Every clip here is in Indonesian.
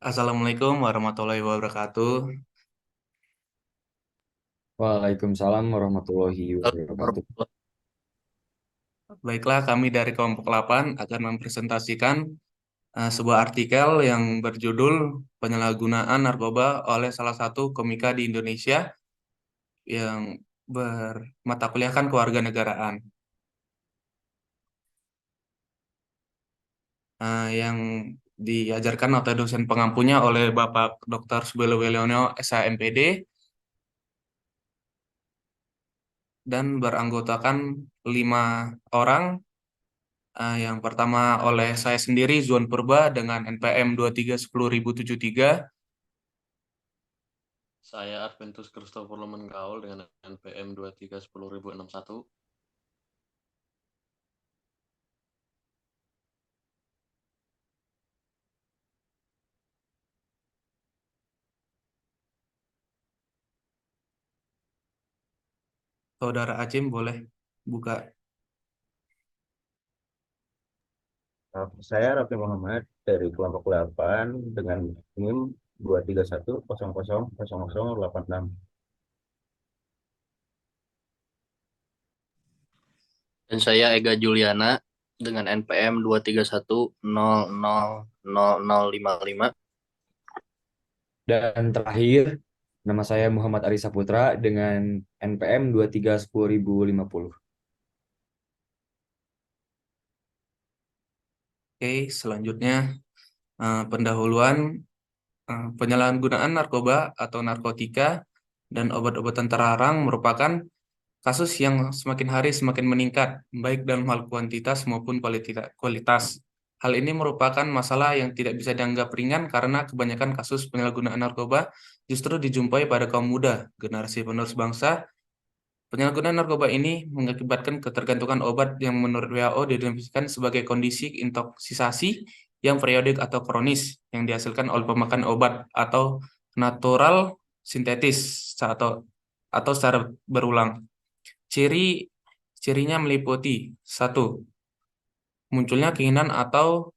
Assalamualaikum warahmatullahi wabarakatuh. Waalaikumsalam warahmatullahi wabarakatuh. Baiklah, kami dari kelompok 8 akan mempresentasikan sebuah artikel yang berjudul Penyalahgunaan Narkoba oleh salah satu komika di Indonesia yang bermata kuliahkan kewarganegaraan. Yang diajarkan atau dosen pengampunya oleh Bapak Dr. Subelo Weliono, SHMPD, dan beranggotakan 5 orang. Yang pertama oleh saya sendiri, Zuan Purba, dengan NPM 2310073. Saya Adventus Christopher Lemengaul dengan NPM 2310061. Saudara Acim boleh buka. Saya Raffi Muhammad dari kelompok 8 dengan NIM 231000086. Dan saya Ega Juliana dengan NPM 231000055. Dan terakhir, nama saya Muhammad Arisa Putra dengan NPM 2310050. Oke, selanjutnya pendahuluan penyalahgunaan narkoba atau narkotika dan obat-obatan terlarang merupakan kasus yang semakin hari semakin meningkat, baik dalam hal kuantitas maupun kualitas. Hal ini merupakan masalah yang tidak bisa dianggap ringan karena kebanyakan kasus penyalahgunaan narkoba justru dijumpai pada kaum muda, generasi penerus bangsa. Penyalahgunaan narkoba ini mengakibatkan ketergantungan obat yang menurut WHO didefinisikan sebagai kondisi intoksisasi yang periodik atau kronis yang dihasilkan oleh pemakaian obat atau natural sintetis atau secara berulang. Ciri cirinya meliputi satu, munculnya keinginan atau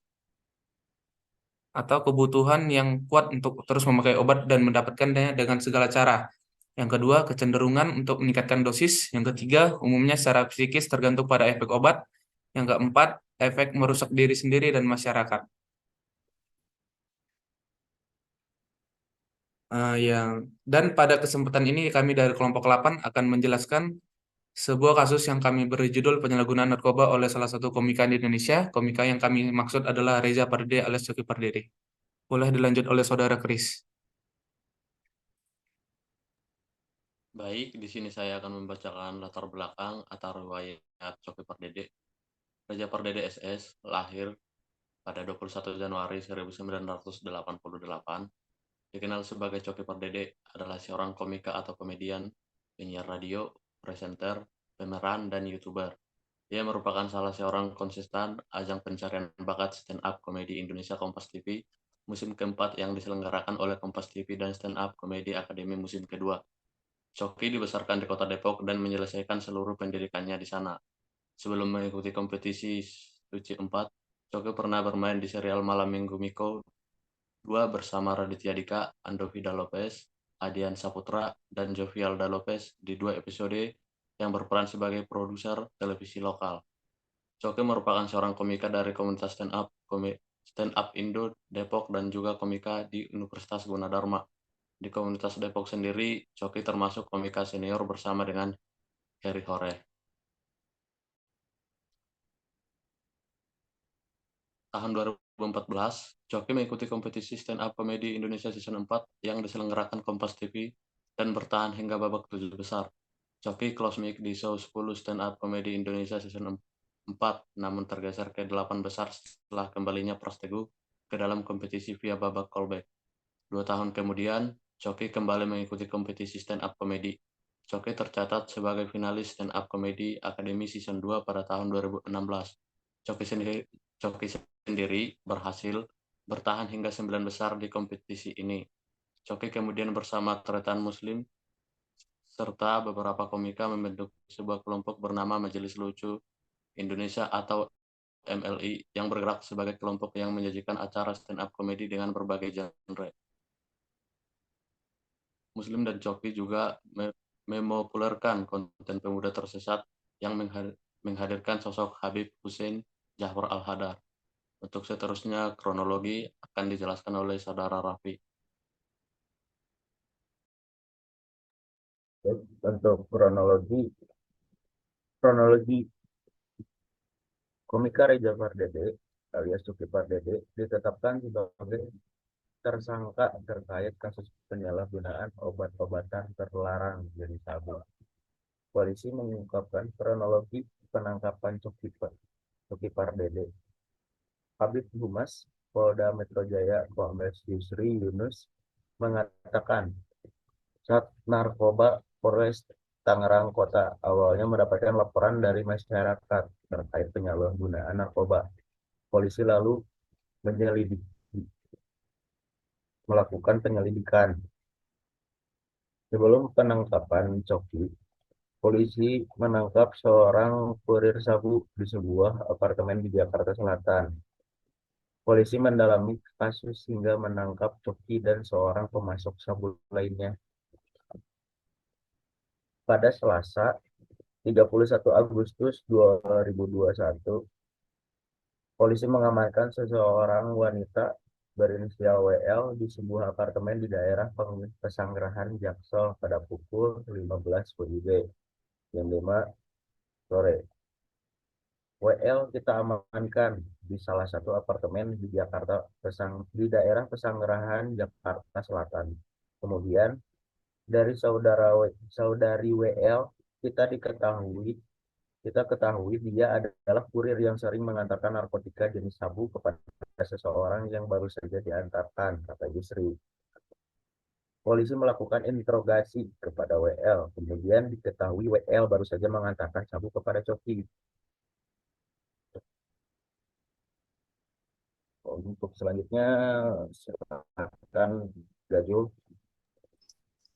kebutuhan yang kuat untuk terus memakai obat dan mendapatkannya dengan segala cara. Yang kedua, kecenderungan untuk meningkatkan dosis. Yang ketiga, umumnya secara psikis tergantung pada efek obat. Yang keempat, efek merusak diri sendiri dan masyarakat. Dan pada kesempatan ini kami dari kelompok 8 akan menjelaskan sebuah kasus yang kami beri judul penyalahgunaan narkoba oleh salah satu komika di Indonesia. Komika yang kami maksud adalah Reza Pardede alias Coki Pardede. Boleh dilanjut oleh Saudara Kris. Baik, di sini saya akan membacakan latar belakang atau riwayat Coki Pardede. Raja Pardede SS lahir pada 21 Januari 1988. Dikenal sebagai Coki Pardede, adalah seorang komika atau komedian, penyiar radio, presenter, pemeran, dan YouTuber. Ia merupakan salah seorang konsisten ajang pencarian bakat stand up komedi Indonesia Kompas TV musim keempat yang diselenggarakan oleh Kompas TV dan Stand Up Komedi Akademi musim kedua. Coki dibesarkan di kota Depok dan menyelesaikan seluruh pendidikannya di sana. Sebelum mengikuti kompetisi Suci 4, Coki pernah bermain di serial Malam Minggu Miko 2 bersama Raditya Dika, Andovida Lopez, Adian Saputra, dan Jovialda Lopez di 2 episode yang berperan sebagai produser televisi lokal. Coki merupakan seorang komika dari komunitas stand up Indo Depok dan juga komika di Universitas Gunadarma. Di komunitas Depok sendiri, Coki termasuk komika senior bersama dengan Heri Hore. Tahun 2014, Coki mengikuti kompetisi stand up komedi Indonesia Season 4 yang diselenggarakan Kompas TV dan bertahan hingga babak 7 besar. Coki close mic di show 10 stand up komedi Indonesia Season 4, namun tergeser ke 8 besar setelah kembalinya Prasteguh ke dalam kompetisi via babak callback. 2 tahun kemudian, Coki kembali mengikuti kompetisi stand up komedi. Coki tercatat sebagai finalis stand up komedi Akademi Season 2 pada tahun 2016. Coki sendiri berhasil bertahan hingga 9 besar di kompetisi ini. Coki kemudian bersama Tretan Muslim serta beberapa komika membentuk sebuah kelompok bernama Majelis Lucu Indonesia atau MLI yang bergerak sebagai kelompok yang menyajikan acara stand-up komedi dengan berbagai genre. Muslim dan Coki juga memopulerkan konten pemuda tersesat yang menghadirkan sosok Habib Hussein Jafar Al-Hadar. Untuk seterusnya, kronologi akan dijelaskan oleh Saudara Raffi. Untuk kronologi komika Reza Pardede alias Coki Pardede ditetapkan sebagai tersangka terkait kasus penyalahgunaan obat-obatan terlarang jenis sabu. Polisi mengungkapkan kronologi penangkapan Coki Pardede. Kabid Humas Polda Metro Jaya Kombes Yusri Yunus mengatakan Sat Narkoba Polres Tangerang Kota awalnya mendapatkan laporan dari masyarakat terkait penyalahgunaan narkoba. Polisi lalu melakukan penyelidikan. Sebelum penangkapan Coki, polisi menangkap seorang kurir sabu di sebuah apartemen di Jakarta Selatan. Polisi mendalami kasus hingga menangkap Coki dan seorang pemasok sabu lainnya. Pada Selasa, 31 Agustus 2021, polisi mengamankan seseorang wanita berinisial WL di sebuah apartemen di daerah Pesanggerahan Jaksel pada pukul 15 WIB, jam 5 sore. WL kita amankan di salah satu apartemen di di daerah Pesanggerahan Jakarta Selatan. Kemudian dari saudari WL kita ketahui dia adalah kurir yang sering mengantarkan narkotika jenis sabu kepada seseorang yang baru saja diantarkan, kata Yusri. Polisi melakukan interogasi kepada WL, kemudian diketahui WL baru saja mengantarkan sabu kepada Coki. Untuk selanjutnya, silakan Gajul.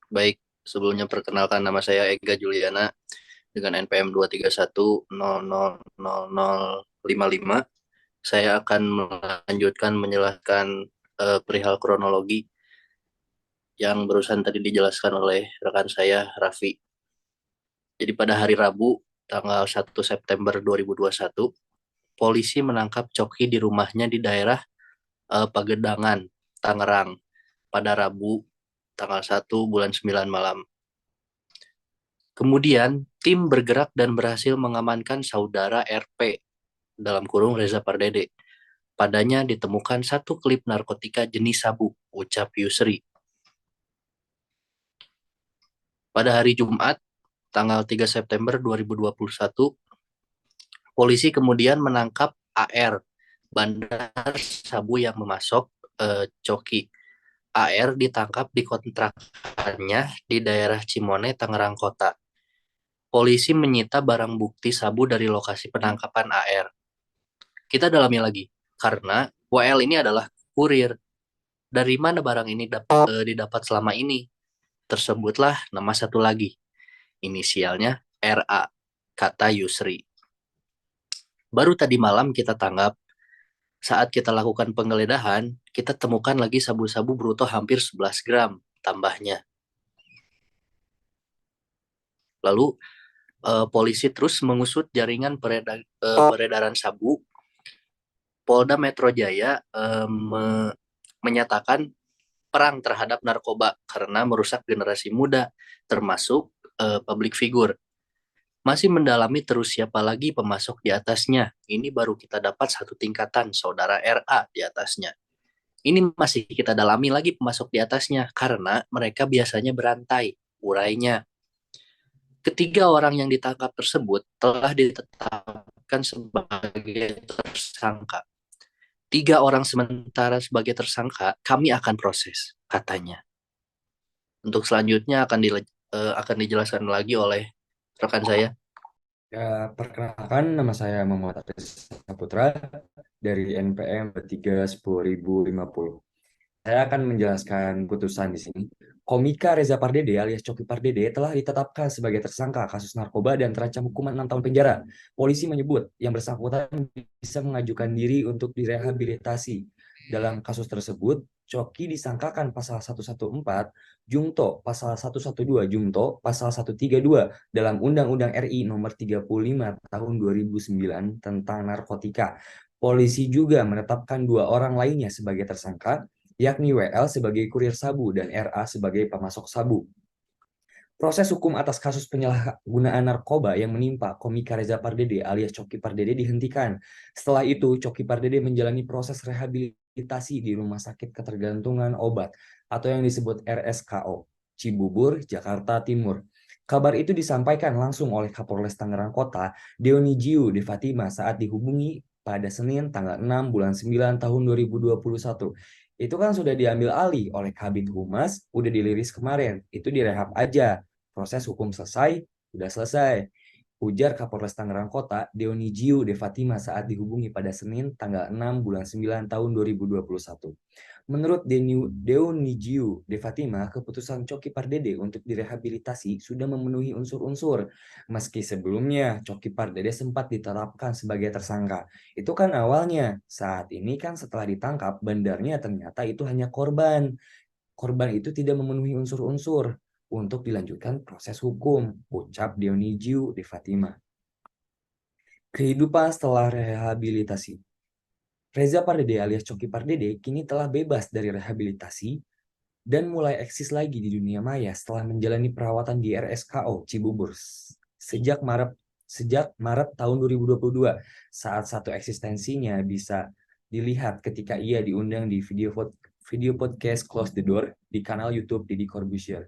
Baik, sebelumnya perkenalkan nama saya Ega Juliana dengan NPM 231000055. Saya akan melanjutkan menjelaskan perihal kronologi yang barusan tadi dijelaskan oleh rekan saya Raffi. Jadi pada hari Rabu tanggal 1 September 2021, polisi menangkap Coki di rumahnya di daerah Pagedangan, Tangerang pada Rabu tanggal 1 bulan 9 malam. Kemudian, tim bergerak dan berhasil mengamankan saudara RP, dalam kurung Reza Pardede. Padanya ditemukan satu klip narkotika jenis sabu, ucap Yusri. Pada hari Jumat, tanggal 3 September 2021, polisi kemudian menangkap AR, bandar sabu yang memasok Coki. AR ditangkap di kontrakannya di daerah Cimone, Tangerang Kota. Polisi menyita barang bukti sabu dari lokasi penangkapan AR. Kita dalami lagi, karena WL ini adalah kurir. Dari mana barang ini didapat selama ini? Tersebutlah nama satu lagi. Inisialnya RA, kata Yusri. Baru tadi malam kita tanggap. Saat kita lakukan penggeledahan, kita temukan lagi sabu-sabu bruto hampir 11 gram tambahnya. Lalu polisi terus mengusut jaringan peredaran sabu. Polda Metro Jaya menyatakan perang terhadap narkoba karena merusak generasi muda, termasuk public figure. Masih mendalami terus siapa lagi pemasok di atasnya. Ini baru kita dapat satu tingkatan, saudara RA di atasnya. Ini masih kita dalami lagi pemasok di atasnya, karena mereka biasanya berantai, urainya. Ketiga orang yang ditangkap tersebut telah ditetapkan sebagai tersangka. 3 orang sementara sebagai tersangka, kami akan proses, katanya. Untuk selanjutnya akan dijelaskan lagi oleh rekan saya. Ya, perkenalkan nama saya Muhammad Arisa Putra dari NPM 31050. Saya akan menjelaskan putusan di sini. Komika Reza Pardede alias Coki Pardede telah ditetapkan sebagai tersangka kasus narkoba dan terancam hukuman 6 tahun penjara. Polisi menyebut yang bersangkutan bisa mengajukan diri untuk direhabilitasi. Dalam kasus tersebut, Coki disangkakan pasal 114 Jungto, pasal 112 Jungto, pasal 132 dalam Undang-Undang RI nomor 35 tahun 2009 tentang narkotika. Polisi juga menetapkan 2 orang lainnya sebagai tersangka, yakni WL sebagai kurir sabu dan RA sebagai pemasok sabu. Proses hukum atas kasus penyalahgunaan narkoba yang menimpa Komika Reza Pardede alias Coki Pardede dihentikan. Setelah itu, Coki Pardede menjalani proses rehabilitasi di Rumah Sakit Ketergantungan Obat atau yang disebut RSKO, Cibubur, Jakarta Timur. Kabar itu disampaikan langsung oleh Kapolres Tangerang Kota, Dionijiu De Fatima saat dihubungi pada Senin tanggal 6 bulan 9 tahun 2021. Itu kan sudah diambil alih oleh Kabid Humas, udah diliris kemarin, itu direhab aja. Proses hukum selesai, sudah selesai. Ujar Kapolres Tangerang Kota, Dionijiu De Fatima saat dihubungi pada Senin tanggal 6 bulan 9 tahun 2021. Menurut Dionijiu De Fatima, keputusan Coki Pardede untuk direhabilitasi sudah memenuhi unsur-unsur. Meski sebelumnya Coki Pardede sempat ditetapkan sebagai tersangka. Itu kan awalnya. Saat ini kan setelah ditangkap, bandarnya ternyata itu hanya korban. Korban itu tidak memenuhi unsur-unsur untuk dilanjutkan proses hukum, ucap Dionijiu De Fatima. Kehidupan setelah rehabilitasi. Reza Pardede alias Coki Pardede kini telah bebas dari rehabilitasi dan mulai eksis lagi di dunia maya setelah menjalani perawatan di RSKO Cibubur sejak Maret tahun 2022, saat satu eksistensinya bisa dilihat ketika ia diundang di video podcast Close the Door di kanal YouTube Deddy Corbuzier.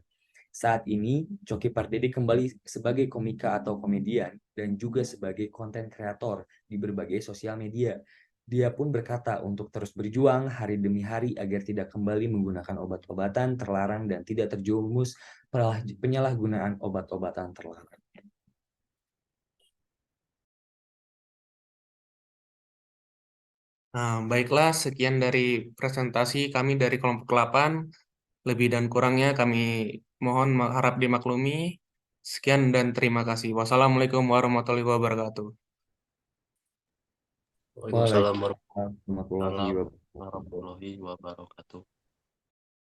Saat ini, Coki Pardede kembali sebagai komika atau komedian dan juga sebagai konten kreator di berbagai sosial media. Dia pun berkata untuk terus berjuang hari demi hari agar tidak kembali menggunakan obat-obatan terlarang dan tidak terjerumus penyalahgunaan obat-obatan terlarang. Nah, baiklah, sekian dari presentasi kami dari kelompok 8. Lebih dan kurangnya kami mohon harap dimaklumi. Sekian dan terima kasih. Wassalamualaikum warahmatullahi wabarakatuh. Waalaikumsalam Waalaikumsalam warahmatullahi wabarakatuh. warahmatullahi wabarakatuh.